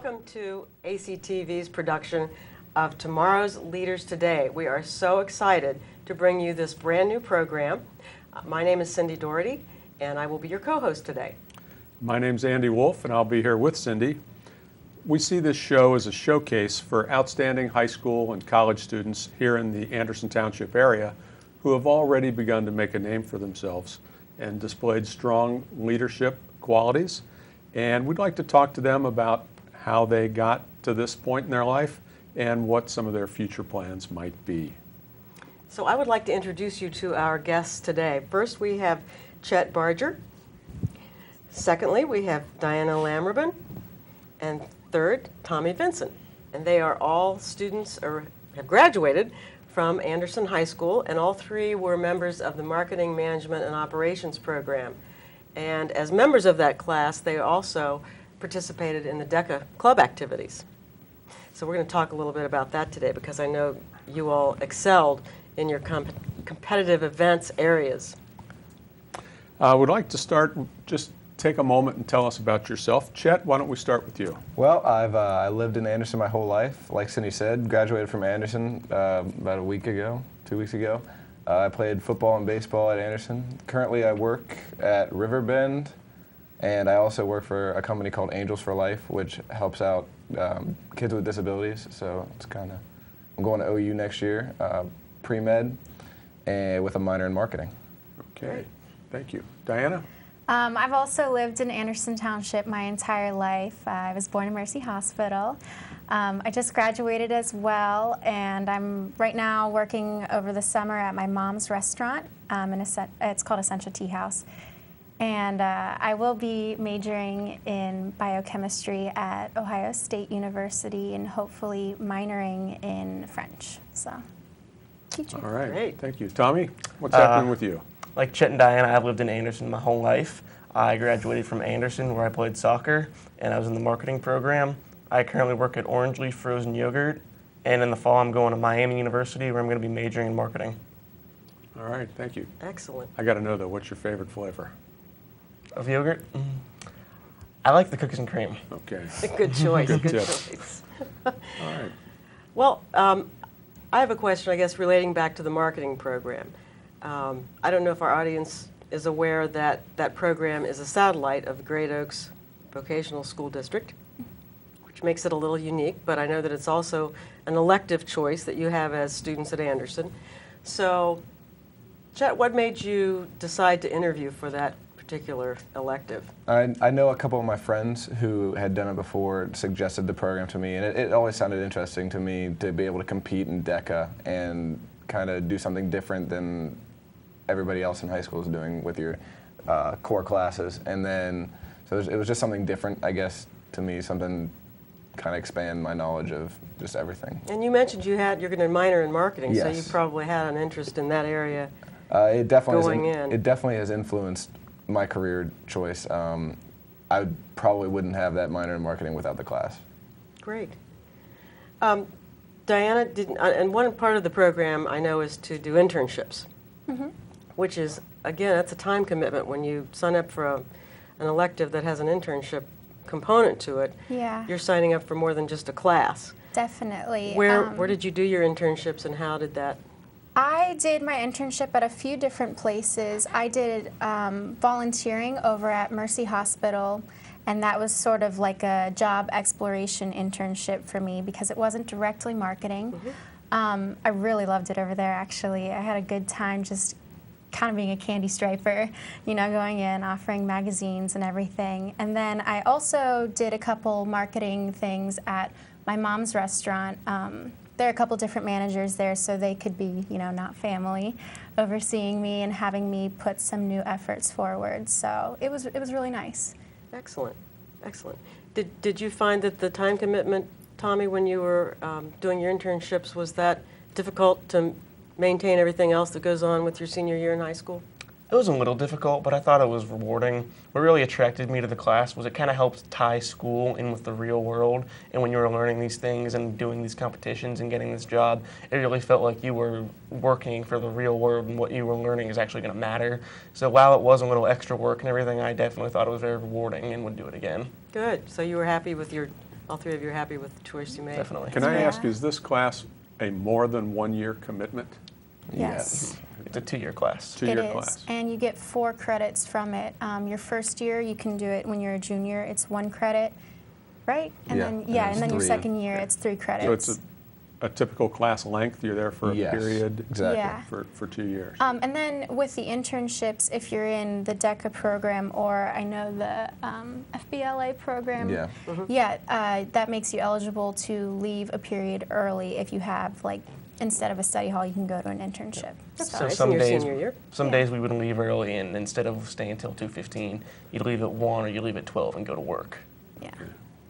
Welcome to ACTV's production of Tomorrow's Leaders Today. We are so excited to bring you this brand new program. My name is Cindy Doherty, and I will be your co-host today. My name's Andy Wolf, and I'll be here with Cindy. We see this show as a showcase for outstanding high school and college students here in the Anderson Township area who have already begun to make a name for themselves and displayed strong leadership qualities. And we'd like to talk to them about how they got to this point in their life and what some of their future plans might be. So I would like to introduce you to our guests today. First, we have Chet Barger. Secondly, we have Diana Lamribon. And third, Tommy Vincent. And they are all students or have graduated from Anderson High School, and all three were members of the Marketing Management and Operations program. And as members of that class, they also participated in the DECA club activities. So we're going to talk a little bit about that today because I know you all excelled in your competitive events areas. I would like to start, just take a moment and tell us about yourself. Chet, why don't we start with you? Well, I lived in Anderson my whole life. Like Cindy said, graduated from Anderson about a week ago, 2 weeks ago. I played football and baseball at Anderson. Currently, I work at Riverbend, and I also work for a company called Angels for Life, which helps out kids with disabilities. So it's kind of, I'm going to OU next year, pre-med, and with a minor in marketing. Okay, thank you. Diana? I've also lived in Anderson Township my entire life. I was born in Mercy Hospital. I just graduated as well, and I'm right now working over the summer at my mom's restaurant. It's called Essentia Tea House. And I will be majoring in biochemistry at Ohio State University and hopefully minoring in French. So, teaching. All right, Great. Thank you. Tommy, what's happening with you? Like Chet and Diana, I've lived in Anderson my whole life. I graduated from Anderson where I played soccer and I was in the marketing program. I currently work at Orange Leaf Frozen Yogurt, and in the fall I'm going to Miami University where I'm going to be majoring in marketing. All right, thank you. Excellent. I got to know though, what's your favorite flavor? Of yogurt? I like the cookies and cream. Okay. Good choice. Good Good tip. choice. All right. Well, I have a question, I guess, relating back to the marketing program. I don't know if our audience is aware that that program is a satellite of the Great Oaks Vocational School District, which makes it a little unique, but I know that it's also an elective choice that you have as students at Anderson. So, Chet, what made you decide to interview for that particular elective? I know a couple of my friends who had done it before suggested the program to me, and it always sounded interesting to me to be able to compete in DECA and kind of do something different than everybody else in high school is doing with your core classes. And then, so it was just something different, I guess, to me, something kind of expand my knowledge of just everything. And you mentioned you're going to minor in marketing, so Yes. you probably had an interest in that area. It definitely It definitely has influenced my career choice. I probably wouldn't have that minor in marketing without the class. Great. Diana, and one part of the program I know is to do internships, which is, again, that's a time commitment when you sign up for an elective that has an internship component to it. Yeah, You're signing up for more than just a class. definitely. Where did you do your internships and how did that? I did my internship at a few different places. I did volunteering over at Mercy Hospital, and that was sort of like a job exploration internship for me because it wasn't directly marketing. I really loved it over there, actually. I had a good time just kind of being a candy striper, you know, going in, offering magazines and everything. And then I also did a couple marketing things at my mom's restaurant. There are a couple different managers there, so they could be, you know, not family, overseeing me and having me put some new efforts forward. So it was really nice. Excellent, excellent. Did you find that the time commitment, Tommy, when you were doing your internships, was that difficult to maintain everything else that goes on with your senior year in high school? It was a little difficult, but I thought it was rewarding. What really attracted me to the class was it kind of helped tie school in with the real world. And when you were learning these things and doing these competitions and getting this job, it really felt like you were working for the real world and what you were learning is actually going to matter. So while it was a little extra work and everything, I definitely thought it was very rewarding and would do it again. Good. So you were happy with your all three of you are happy with the choice you made. Definitely. Can I Yeah. ask, is this class a more than 1 year commitment? Yes. It's a 2-year class. It 2-year is, class? and you get 4 credits from it. Your first year, you can do it when you're a junior. It's 1 credit, right? And Yeah, then and yeah, it's and then your 3. second year, it's 3 credits. So it's a typical class length, you're there for a Yes, period? exactly. Yeah. For 2 years? And then with the internships, if you're in the DECA program or I know the FBLA program, Yeah. that makes you eligible to leave a period early if you have like instead of a study hall, you can go to an internship. That's So nice some in your days, senior year. some Yeah. days we would leave early, and instead of staying until 2:15, you'd leave at 1 or you leave at 12 and go to work. Yeah,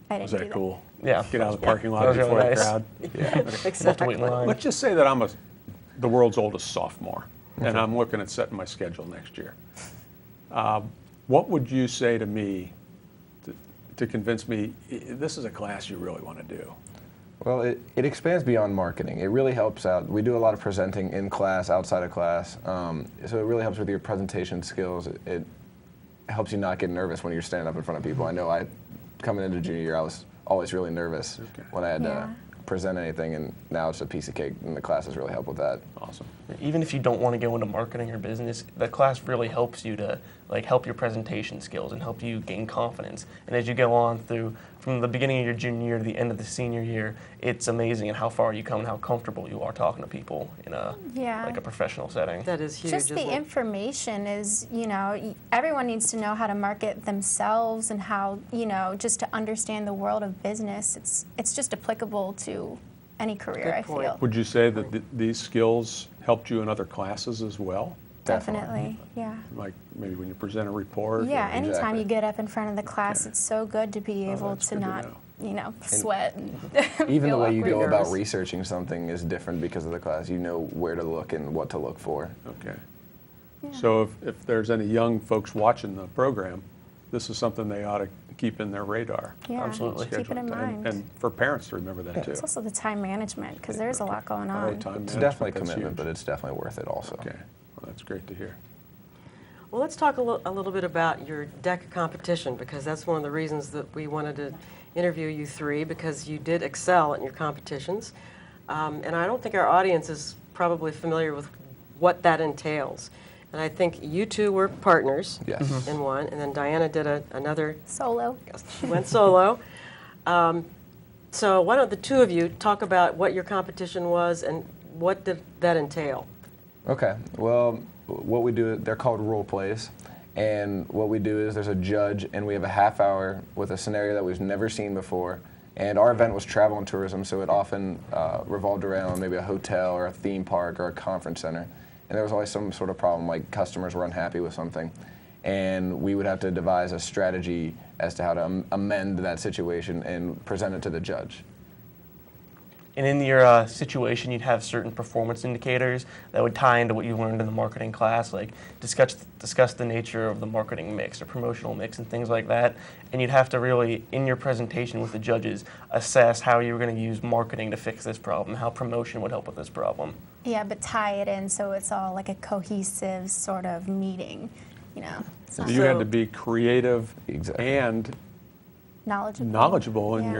I didn't Was do that cool? Yeah. Get out of the Yeah. parking That lot was really before the nice. crowd? Yeah. Have to Exactly. wait in line. Let's just say that I'm the world's oldest sophomore, and I'm looking at setting my schedule next year. What would you say to me to convince me this is a class you really want to do? Well, it expands beyond marketing. It really helps out. We do a lot of presenting in class, outside of class. So it really helps with your presentation skills. It helps you not get nervous when you're standing up in front of people. I know coming into junior year, I was always really nervous when I had Yeah. to present anything, and now it's a piece of cake, and the classes really help with that. Awesome. Even if you don't want to go into marketing or business, the class really helps you to help your presentation skills and help you gain confidence. And as you go on through from the beginning of your junior year to the end of the senior year, it's amazing at how far you come and how comfortable you are talking to people in a Yeah. like a professional setting. That is huge, Just isn't the it? information is, everyone needs to know how to market themselves and how, just to understand the world of business. It's just applicable to any career, Good I point. feel. Would you say that these skills helped you in other classes as well? Definitely, yeah. Like maybe when you present a report? Yeah, or- anytime Exactly. you get up in front of the class, Okay. it's so good to be able that's to good to not, know. sweat. And Even the feel way you awkward. go about Nervous. researching something is different because of the class. You know where to look and what to look for. Okay. So if there's any young folks watching the program, this is something they ought to keep in their radar. Yeah, Absolutely. keep it in mind. And for parents to remember that too. It's also the time management because there's a lot going on. Time It's management, definitely that's commitment, huge. but it's definitely worth it also. Okay, well, that's great to hear. Well, let's talk a little bit about your DECA competition, because that's one of the reasons that we wanted to interview you three, because you did excel in your competitions. And I don't think our audience is probably familiar with what that entails. And I think you two were partners Yes. in one, and then Diana did another, Solo. she went solo. So why don't the two of you talk about what your competition was and what did that entail? Okay. Well, what we do, they're called role plays. And what we do is there's a judge, and we have a half hour with a scenario that we've never seen before. And our event was travel and tourism, so it often revolved around maybe a hotel or a theme park or a conference center. And there was always some sort of problem, like customers were unhappy with something. And we would have to devise a strategy as to how to amend that situation and present it to the judge. And in your situation, you'd have certain performance indicators that would tie into what you learned in the marketing class, like discuss the nature of the marketing mix or promotional mix and things like that. And you'd have to really, in your presentation with the judges, assess how you were going to use marketing to fix this problem, how promotion would help with this problem. Yeah, but tie it in so it's all like a cohesive sort of meeting, It's So not you had So- to be creative Exactly. and knowledgeable in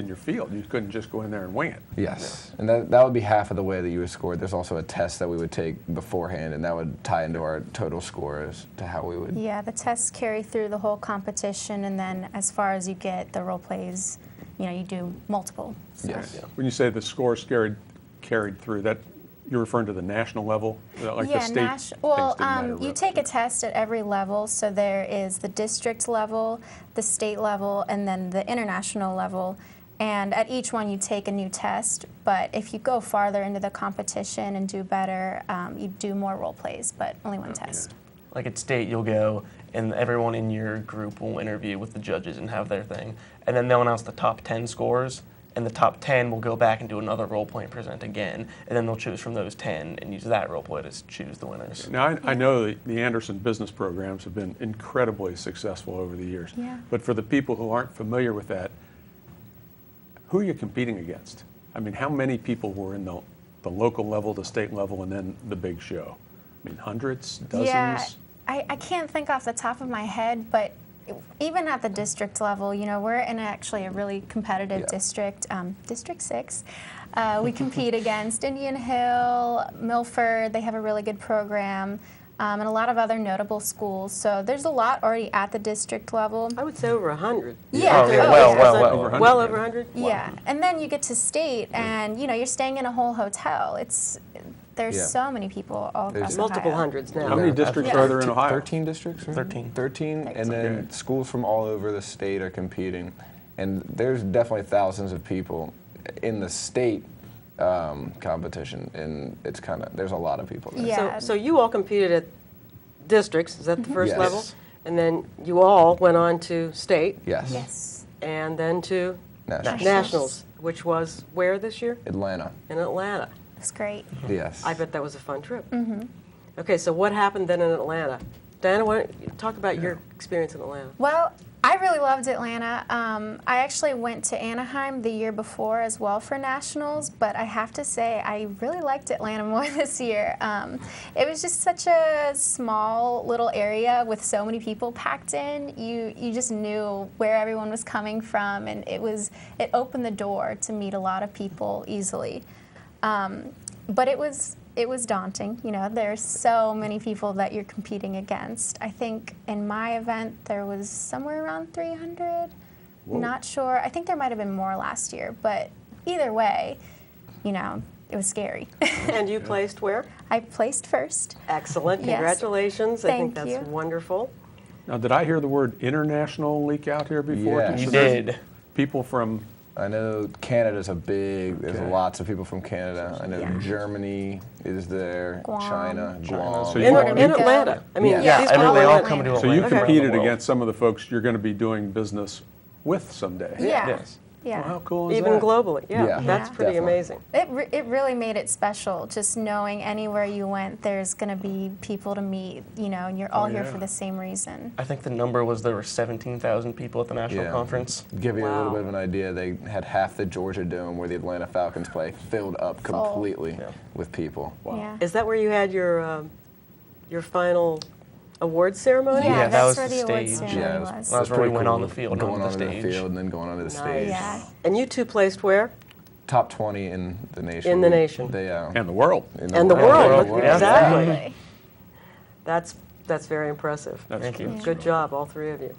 your field. You couldn't just go in there and wing it. Yes, and that would be half of the way that you would score. There's also a test that we would take beforehand, and that would tie into our total score as to how we would. Yeah, the tests carry through the whole competition, and then as far as you get the role plays, you do multiple. So. Yes. When you say the scores carried through, that you're referring to the national level, like the state things well, didn't matter, you really. take a test at every level. So there is the district level, the state level, and then the international level. And at each one, you take a new test. But if you go farther into the competition and do better, you do more role plays, but only one test. Like at state, you'll go, and everyone in your group will interview with the judges and have their thing. And then they'll announce the top 10 scores, and the top 10 will go back and do another role play and present again. And then they'll choose from those 10 and use that role play to choose the winners. Now, I know the Anderson business programs have been incredibly successful over the years. Yeah. But for the people who aren't familiar with that, who are you competing against? I mean, how many people were in the local level, the state level, and then the big show? I mean, hundreds, dozens? Yeah, I can't think off the top of my head, but even at the district level, you know, we're in actually a really competitive Yeah. district, District 6. We compete against Indian Hill, Milford. They have a really good program, and a lot of other notable schools. So there's a lot already at the district level. I would say over 100. Yeah. Oh, yeah, Oh, well, yeah. well, Is that well. Over 100, well yeah. over 100? Yeah, and then you get to state, and you know you're staying in a whole hotel. There's Yeah. so many people all across There's Multiple Ohio. hundreds now. How many districts Yeah. are there in Ohio? 13 districts, right? 13. 13, and then Okay. schools from all over the state are competing. And there's definitely thousands of people in the state competition, and it's kind of, there's a lot of people there. Yeah. So you all competed at districts, is that the first Yes. level? And then you all went on to state Yes. Yes. and then to Nationals. nationals, which was where this year? Atlanta. In Atlanta. It's great. Yes. I bet that was a fun trip. Okay, so what happened then in Atlanta? Diana, why don't you talk about your experience in Atlanta? Well, I really loved Atlanta. I actually went to Anaheim the year before as well for nationals, but I have to say I really liked Atlanta more this year. It was just such a small little area with so many people packed in. You just knew where everyone was coming from, and it opened the door to meet a lot of people easily. But it was daunting. You know, there's so many people that you're competing against. I think in my event there was somewhere around 300. Not sure. I think there might have been more last year, but either way, you know, it was scary. And you placed where? I placed first. Excellent. Yes. Congratulations. I think Thank that's you. wonderful. Now, did I hear the word international leak out here before? Yeah. So You there's did. People from, I know Canada's there's Okay. lots of people from Canada. I know Yeah. Germany is there, Guam. China, Guam. So you In, all- in Rico. Atlanta. I mean, Yeah. Yeah, these I mean, people they all in come to Atlanta. so you Atlanta. competed Around the against some of the folks you're going to be doing business with someday. Yeah. Yes. Yeah. Well, how cool is Even that? globally, yeah. Yeah, That's Yeah. pretty definitely. amazing. It really made it special, just knowing anywhere you went, there's going to be people to meet, you know, and you're all here yeah. for the same reason. I think the number was there were 17,000 people at the national Yeah. conference. Give you a little Wow. bit of an idea, they had half the Georgia Dome where the Atlanta Falcons play filled up completely Yeah. with people. Wow. Yeah. Is that where you had your final awards ceremony? Yeah, Yeah, that that's was where the the awards stage. ceremony Yeah, was. That's where we pretty went cool. on the field, going onto the onto stage. field and then going onto the Nice. stage. Yeah. And you two placed where? Top 20 in the nation. In the nation. They, And the world. in And the world, world, yeah. exactly. Exactly. That's very impressive. That's Thank you. true. Good job, all three of you.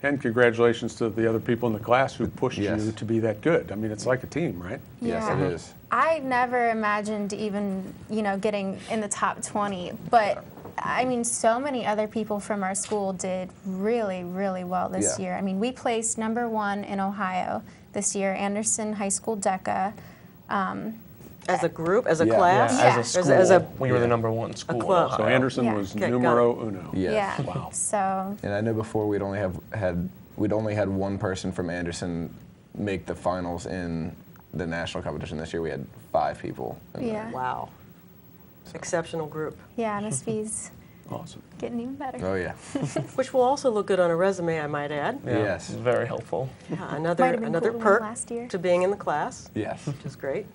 And congratulations to the other people in the class who pushed Yes. you to be that good. I mean, it's like a team, right? Yes, Yeah. it is. I never imagined even, you know, getting in the top 20, but I mean, so many other people from our school did really, really well this Yeah. year. I mean, we placed #1 in Ohio this year, Anderson High School DECA. As a group, as a Yeah. class? Yeah, Yeah. as a As school, a- as a- we were the Yeah. #1 school. in club. So Ohio. Anderson Yeah. was Okay, got numero uno. Yes. Yeah. Wow. So, And I know before we'd only had one person from Anderson make the finals in the national competition. This year we had 5 people. in there. yeah. Wow. Exceptional group, Yeah, Miss V's Awesome. getting even better. Oh yeah. which will also look good on a resume, I might add. Yeah, Yes. very helpful. Yeah, Might another have been another cool to win perk last year. to being in the class, Yes. which is great.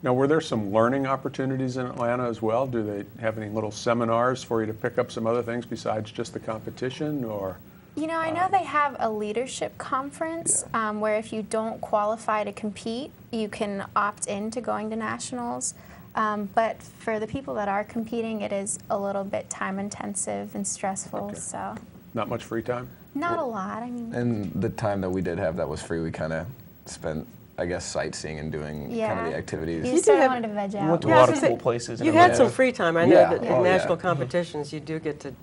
Now, were there some learning opportunities in Atlanta as well? Do they have any little seminars for you to pick up some other things besides just the competition, or? You know, I know they have a leadership conference where if you don't qualify to compete, you can opt into going to nationals. But for the people that are competing, it is a little bit time intensive and stressful. Okay. So Not much free time? not a lot. I mean, And the time that we did have that was free, we kind of spent, I guess, sightseeing and doing kind Yeah. of the activities. you You just do sort of have- wanted to veg We out. went to Yeah, a I lot was of gonna cool say, places. in You had Atlanta. some free time. I know Yeah. that in Oh, yeah. national competitions, you do get to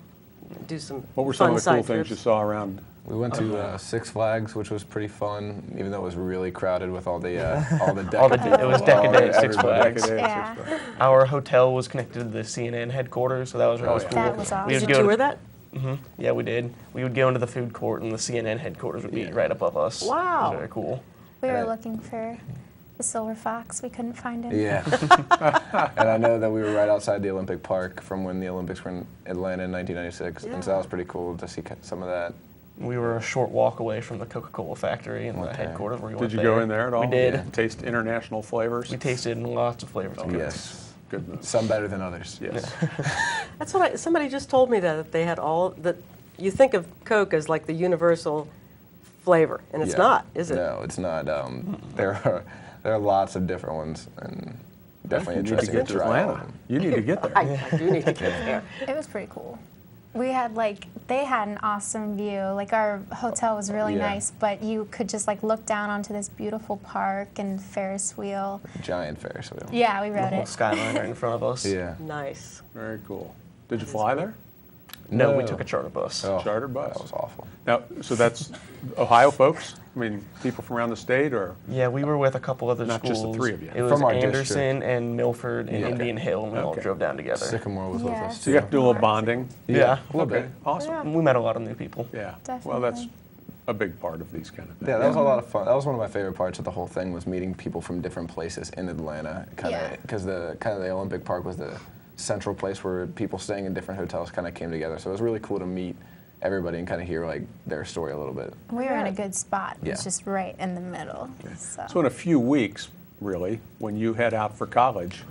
do some What were some fun of the cool side things you trips. saw around? We went to Six Flags, which was pretty fun, even though it was really crowded with all the All the- it was Deca Day at Six everybody. Flags. Yeah. Our hotel was connected to the CNN headquarters, so that was really Oh, cool. yeah. That was awesome. We Did would you go tour to- that? Yeah, we did. We would go into the food court, and the CNN headquarters would be right above us. Wow. It was very cool. We were Right. looking for the silver fox. We couldn't find him. Yeah. And I know that we were right outside the Olympic Park from when the Olympics were in Atlanta in 1996, and so that was pretty cool to see some of that. We were a short walk away from the Coca-Cola factory and the Okay. headquarters where we Did went you there. go in there at all? We did. Yeah. Taste international flavors? We tasted lots of flavors. Okay. Yes. Good move. Some better than others. Yes. That's what somebody just told me that they had all that you think of Coke as like the universal flavor, and it's Yeah. not, is it? No, it's not. There are lots of different ones, and definitely You need to interesting get to to try all of Atlanta. them. You need to get there. I do need to get there. It was pretty cool. We had they had an awesome view. Like our hotel was really Yeah. nice, but you could just look down onto this beautiful park and Ferris wheel. Giant Ferris wheel. Yeah, we The rode whole it. skyline right in front of us. Yeah. Nice. Very cool. Did you fly there? No, we No. took a charter bus. Oh, Charter bus. That was awful. Now, so that's Ohio folks? I mean, people from around the state, or? Yeah, we were with a couple other Not schools. just the three of you. It was From our Anderson and Milford and Yeah. Indian Hill, and we all Okay. drove down together. Sycamore was with Yeah. us So too. you got to do a little bonding? Yeah. a little Okay, bit. awesome. Yeah. We met a lot of new people. Yeah. Well, Definitely. that's a big part of these kind of things. Yeah, that was a lot of fun. That was one of my favorite parts of the whole thing, was meeting people from different places in Atlanta. Yeah. Because the Olympic Park was the central place where people staying in different hotels kind of came together. So it was really cool to meet everybody and kind of hear their story a little bit. We were in a good spot. It was Yeah. just right in the middle. So. So in a few weeks, really, when you head out for college,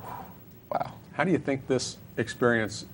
Wow. how do you think this experience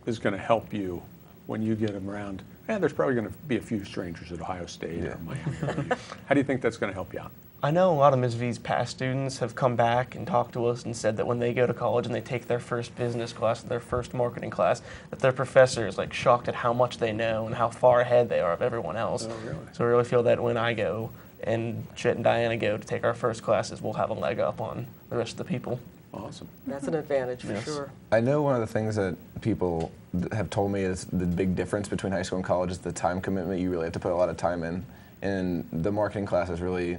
is going to help you when you get around? And there's probably going to be a few strangers at Ohio State or Miami. Or OU. How do you think that's going to help you out? I know a lot of Ms. V's past students have come back and talked to us and said that when they go to college and they take their first business class, their first marketing class, that their professor is shocked at how much they know and how far ahead they are of everyone else. Oh, really? So I really feel that when I go and Chet and Diana go to take our first classes, we'll have a leg up on the rest of the people. Awesome. That's an advantage for Yes. sure. I know one of the things that people have told me is the big difference between high school and college is the time commitment. You really have to put a lot of time in. And the marketing class has really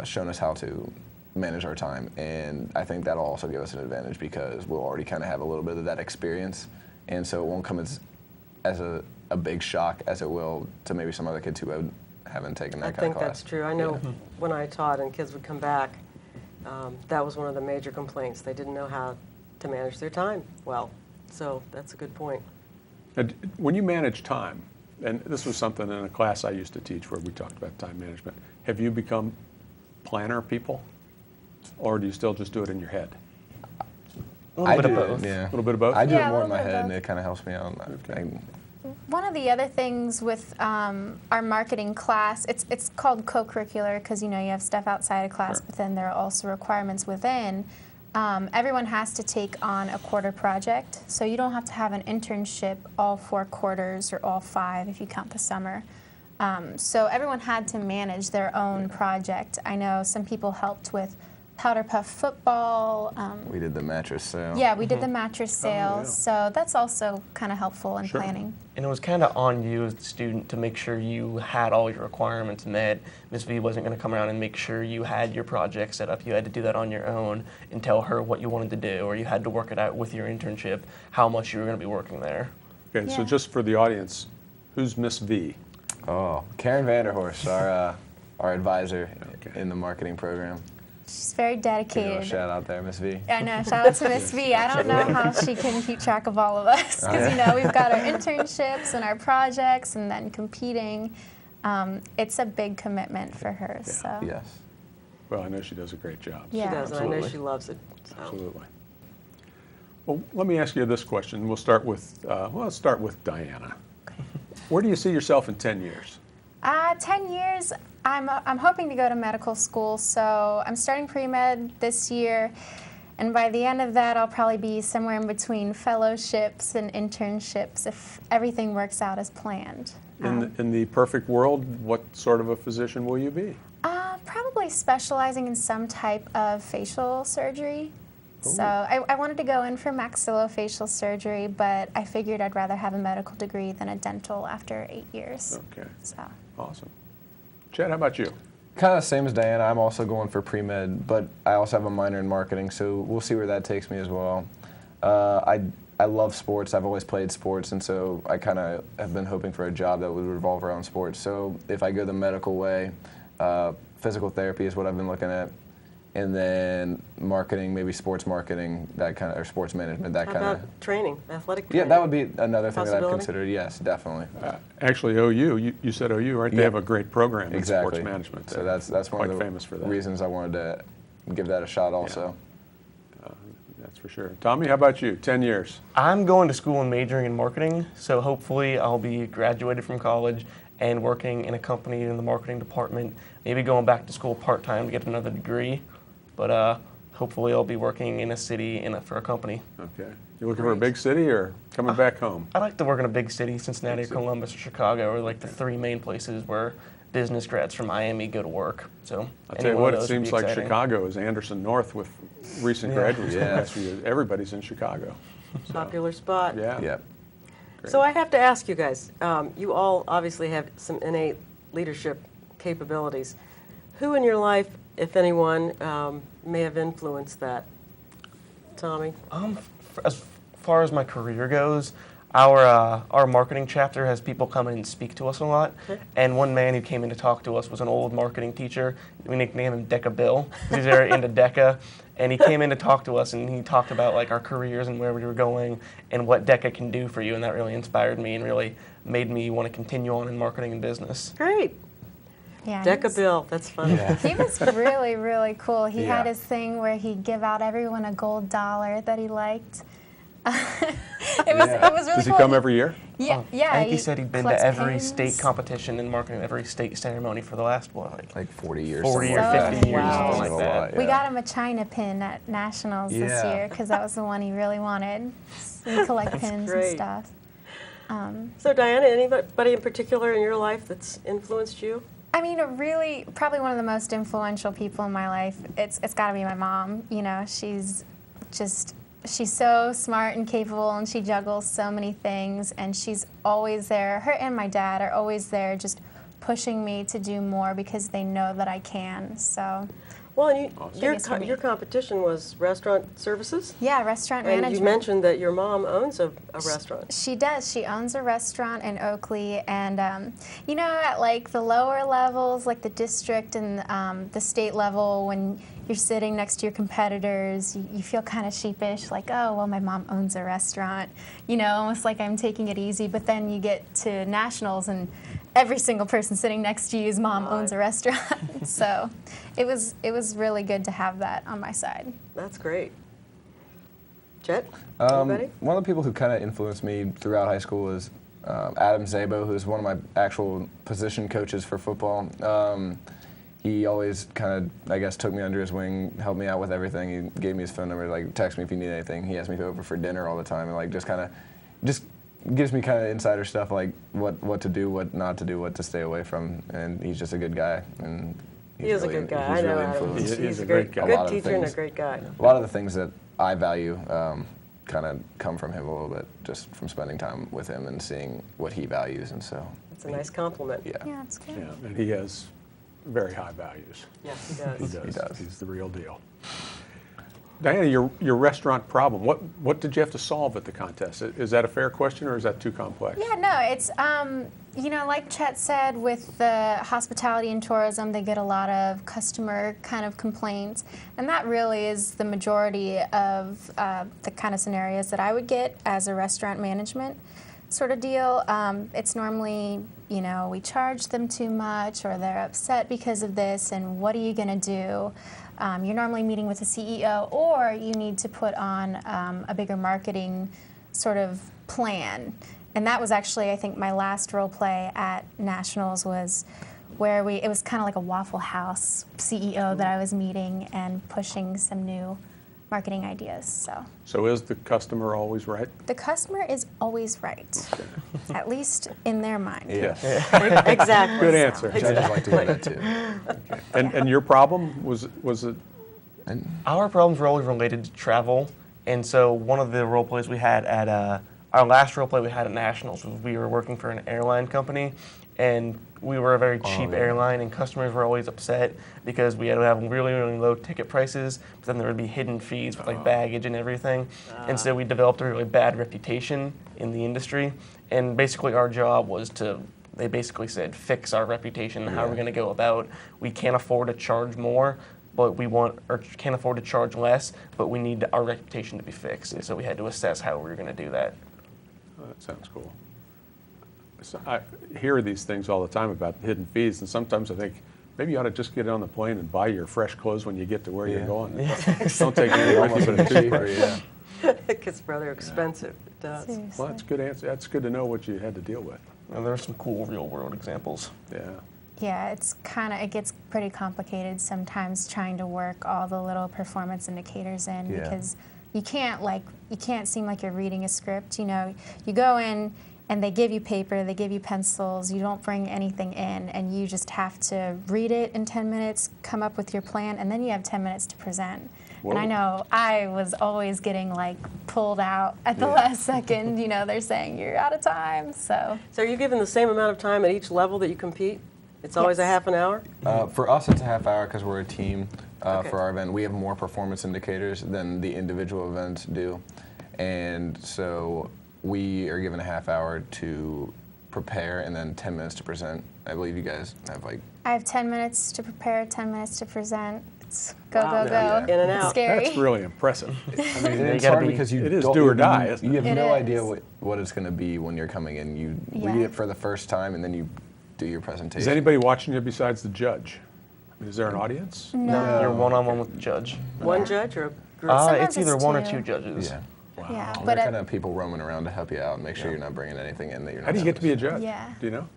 shown us how to manage our time. And I think that'll also give us an advantage because we'll already kind of have a little bit of that experience. And so it won't come as a big shock as it will to maybe some other kids who haven't taken that I kind think of class. that's true. I know when I taught and kids would come back, that was one of the major complaints. They didn't know how to manage their time well. So that's a good point. And when you manage time, and this was something in a class I used to teach where we talked about time management, have you become planner people? Or do you still just do it in your head? A little bit of do it, both. Yeah. A little bit of both? I do Yeah, it a more in little my bit of head, and both. it kind of helps me out. One of the other things with our marketing class, it's called co-curricular because you have stuff outside of class, Sure. but then there are also requirements within. Everyone has to take on a quarter project, so you don't have to have an internship all 4 quarters or all 5 if you count the summer. So everyone had to manage their own project. I know some people helped with powder puff football. We did the mattress sale. Yeah, we did the mattress sale, yeah. so that's also kind of helpful in Sure. planning. And it was kind of on you as the student to make sure you had all your requirements met. Ms. V wasn't going to come around and make sure you had your project set up. You had to do that on your own and tell her what you wanted to do, or you had to work it out with your internship, how much you were going to be working there. Okay, so Yeah. just for the audience, who's Miss V? Oh, Karen Vanderhorst, our advisor Okay. in the marketing program. She's very Give her a dedicated. shout out there, Miss V. I know. Shout out to Miss V. I don't know how she can keep track of all of us because we've got our internships and our projects and then competing. It's a big commitment for her. So Yes. Well, I know she does a great job. Yeah. She does, and I know Absolutely. she loves it. So. Absolutely. Well, let me ask you this question. We'll start with, let's start with Diana. Where do you see yourself in 10 years? 10 years. I'm hoping to go to medical school. So I'm starting pre-med this year. And by the end of that, I'll probably be somewhere in between fellowships and internships if everything works out as planned. In the perfect world, what sort of a physician will you be? Probably specializing in some type of facial surgery. So I wanted to go in for maxillofacial surgery, but I figured I'd rather have a medical degree than a dental after 8 years. Okay, So awesome. Chad, how about you? Kind of same as Diana. I'm also going for pre-med, but I also have a minor in marketing, so we'll see where that takes me as well. I love sports. I've always played sports, and so I kind of have been hoping for a job that would revolve around sports. So if I go the medical way, physical therapy is what I've been looking at, and then marketing, maybe sports marketing, that kind of, or sports management, that How kind of. about training, athletic Yeah, training? that would be another thing that I've Possibility? considered. Yes, definitely. Actually, OU, you said OU, right? They Yeah. have a great program in Exactly. sports management. So They're that's one quite of the famous for that. reasons I wanted to give that a shot also. That's for sure. Tommy, how about you? 10 years. I'm going to school and majoring in marketing, so hopefully I'll be graduated from college and working in a company in the marketing department, maybe going back to school part-time to get another degree, but hopefully I'll be working in a city for a company. Okay. You looking for a big city or coming back home? I like to work in a big city. Cincinnati, Big city. Columbus, or Chicago are like the three main places where business grads from Miami go to work. So I'll tell you any one what, of it those would seems be like exciting. Chicago is Anderson North with recent Yeah. graduates in the Yeah. last few years. Everybody's in Chicago. Popular spot. Yeah. Yep. Great. So I have to ask you guys, you all obviously have some innate leadership capabilities. Who in your life, if anyone, may have influenced that? Tommy? As far as my career goes, our marketing chapter has people come in and speak to us a lot. Okay. And one man who came in to talk to us was an old marketing teacher. We nicknamed him Deca Bill. He's very into Deca. And he came in to talk to us, and he talked about like our careers and where we were going and what Deca can do for you. And that really inspired me and really made me want to continue on in marketing and business. Great. Yeah, Deca Bill, that's funny. he was really, really cool. He Yeah. had his thing where he'd give out everyone a gold dollar that he liked. It was really Does he cool. come every year? Yeah, yeah. I think he said he'd been to collects every pins. state competition in marketing, every state ceremony for the last, Like 40 years. 40 something or like that. 50 years, Wow. something like A that. lot, We yeah. got him a China pin at Nationals this Yeah. year because that was the one he really wanted. We collect pins great. and stuff. So Diana, anybody in particular in your life that's influenced you? I mean, probably one of the most influential people in my life. It's got to be my mom. You know, she's so smart and capable, and she juggles so many things, and she's always there. Her and my dad are always there, just pushing me to do more because they know that I can. So, Well, and Biggest for me. your competition was restaurant services? yeah, restaurant And management. you mentioned that your mom owns a restaurant. She does. She owns a restaurant in Oakley, and you know, at like the lower levels, like the district and the state level, when you're sitting next to your competitors, you feel kind of sheepish, like, oh, well, my mom owns a restaurant, you know, almost like I'm taking it easy. But then you get to nationals, and every single person sitting next to you's mom owns a restaurant. So it was really good to have that on my side. That's great. Chet, anybody? One of the people who kind of influenced me throughout high school was Adam Zabo, who's one of my actual position coaches for football. He always kind of, I guess, took me under his wing, helped me out with everything. He gave me his phone number, like, text me if you need anything. He asked me over for dinner all the time, and like just gives me kind of insider stuff, like what to do, what not to do, what to stay away from. And he's just a good guy. And He is a good guy. I He's know really Adam. influenced. He's a a great great, guy. A good lot of teacher and a things. great guy. A lot of the things that I value kind of come from him a little bit, just from spending time with him and seeing what he values, and so. It's a nice compliment. Yeah. Yeah, it's good. Yeah, and he has very high values. Yes, he does. He does. does. He's the real deal. Diana, your restaurant problem, what did you have to solve at the contest? Is that a fair question, or is that too complex? Yeah, no, it's, you know, like Chet said, with the hospitality and tourism, they get a lot of customer kind of complaints. And that really is the majority of the kind of scenarios that I would get as a restaurant management sort of deal. It's normally, you know, we charge them too much, or they're upset because of this, and what are you going to do? You're normally meeting with the CEO, or you need to put on a bigger marketing sort of plan. And that was actually, I think, my last role play at Nationals was where it was kind of like a Waffle House CEO that I was meeting and pushing some new marketing ideas. So is the customer always right? The customer is always right, at least in their mind. Yeah. Exactly. Good answer. Judges like to hear that too. And your problem was it? Our problems were always related to travel, and so one of the role plays we had at our last role play we had at Nationals was we were working for an airline company, and we were a very cheap airline, and customers were always upset because we had to have really, really low ticket prices, but then there would be hidden fees with like baggage and everything. And so we developed a really bad reputation in the industry, and basically our job was they basically said, fix our reputation. How are we going to go about? We can't afford to charge more, but can't afford to charge less, but we need our reputation to be fixed. And so we had to assess how we were going to do that. Oh, that sounds cool. So I hear these things all the time about hidden fees, and sometimes I think, Maybe you ought to just get on the plane and buy your fresh clothes when you get to where you're Yeah. going. Don't take anything with you but a cheaper, toothbrush. yeah. It gets rather expensive. It does. Seriously. Well, that's a good answer. That's good to know what you had to deal with. And there are some cool real world examples. Yeah. Yeah, it gets pretty complicated sometimes trying to work all the little performance indicators in Yeah. because you can't seem like you're reading a script. You know, you go in and they give you paper, they give you pencils, you don't bring anything in, and you just have to read it in 10 minutes, come up with your plan, and then you have 10 minutes to present. Whoa. And I know I was always getting like pulled out at the last second. You know, they're saying you're out of time, so. So are you given the same amount of time at each level that you compete? It's always a Yes. half an hour? For us, it's a half hour because we're a team. Okay. For our event, we have more performance indicators than the individual events do, and so we are given a half hour to prepare and then 10 minutes to present. I believe you guys have like. I have 10 minutes to prepare, 10 minutes to present. It's go, Wow. go, go. Yeah. In and It's out. scary. That's really impressive. I mean, you it's gotta hard be- because you it is don't- do or die, isn't You have it? no It idea is. what it's going to be when you're coming in. You Yeah. read it for the first time and then you do your presentation. Is anybody watching you besides the judge? Is there an audience? No. You're one-on-one with the judge. One Yeah. judge or a group? Sometimes It's either it's one or two. two judges. Yeah. Yeah, They're but kind of people roaming around to help you out and make sure Yeah. you're not bringing anything in that you're not. How do you get to be a supposed judge? Yeah. Do you know?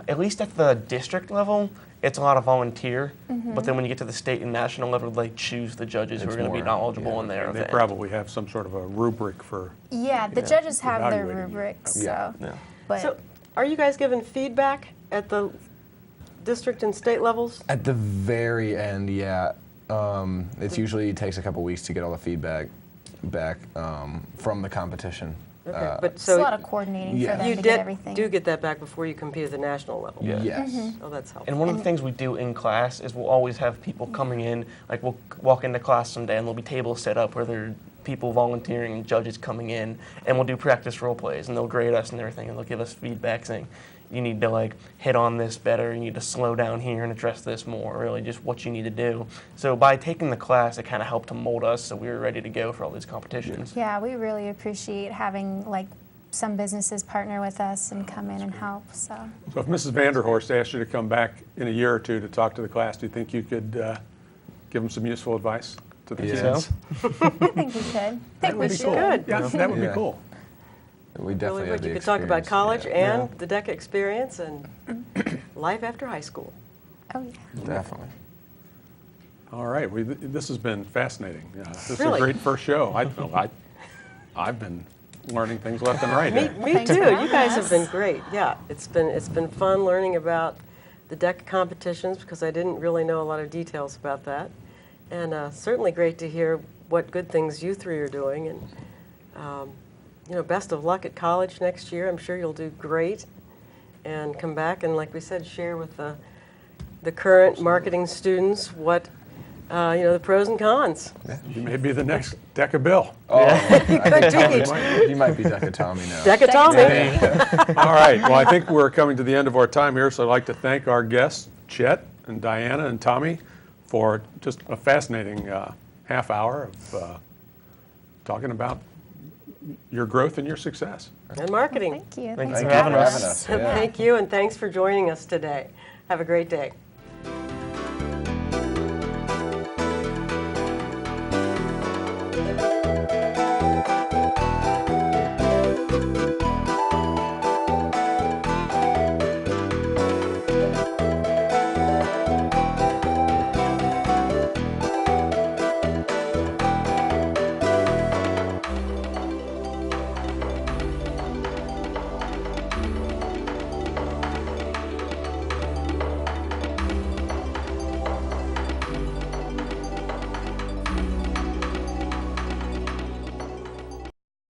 At least at the district level, it's a lot of volunteer. Mm-hmm. But then when you get to the state and national level, they choose the judges who It's are going to be more- knowledgeable yeah. in their And they event. probably have some sort of a rubric for. Yeah, the judges have their Evaluating you. rubrics, Yeah. so. Yeah. But So are you guys given feedback at the district and state levels? At the very end, yeah. It usually takes a couple weeks to get all the feedback back from the competition. Okay, but it's a lot so of coordinating yeah. for them you to get everything. do get that back before you compete at the national level? Yeah. Yes. Mm-hmm. Oh, that's helpful. And one of the things we do in class is we'll always have people coming in, like we'll walk into class someday and there'll be tables set up where there are people volunteering and judges coming in, and we'll do practice role plays and they'll grade us and everything and they'll give us feedback saying, you need to like hit on this better, you need to slow down here and address this more, really just what you need to do. So by taking the class, it kind of helped to mold us so we were ready to go for all these competitions. Yeah, we really appreciate having like some businesses partner with us and come in and help, so. So if Mrs. Vanderhorst asked you to come back in a year or two to talk to the class, do you think you could give them some useful advice to the Yeah. kids? I think we could. I think we would be should. cool. Good. Yeah, that would be Yeah. cool. We Really definitely have would. the You could talk about experience, college yeah. and the DECA experience and life after high school. Oh, yeah. Definitely. All right, this has been fascinating. This is a Really? great first show. I've been learning things left and right. here. Me Thanks too. for You having guys have us. been great. Yeah, it's been fun learning about the DECA competitions because I didn't really know a lot of details about that, and certainly great to hear what good things you three are doing. And best of luck at college next year. I'm sure you'll do great, and come back and, like we said, share with the current marketing students what the pros and cons. You may be the next Deca Bill. Oh, You could teach. you might be Deca Tommy now. DECA Tommy. All right, well, I think we're coming to the end of our time here, so I'd like to thank our guests, Chet and Diana and Tommy, for just a fascinating half hour of talking about your growth and your success. And marketing. Thank you. Thank Thanks you for for having having us. us. Yeah. Thank you, and thanks for joining us today. Have a great day.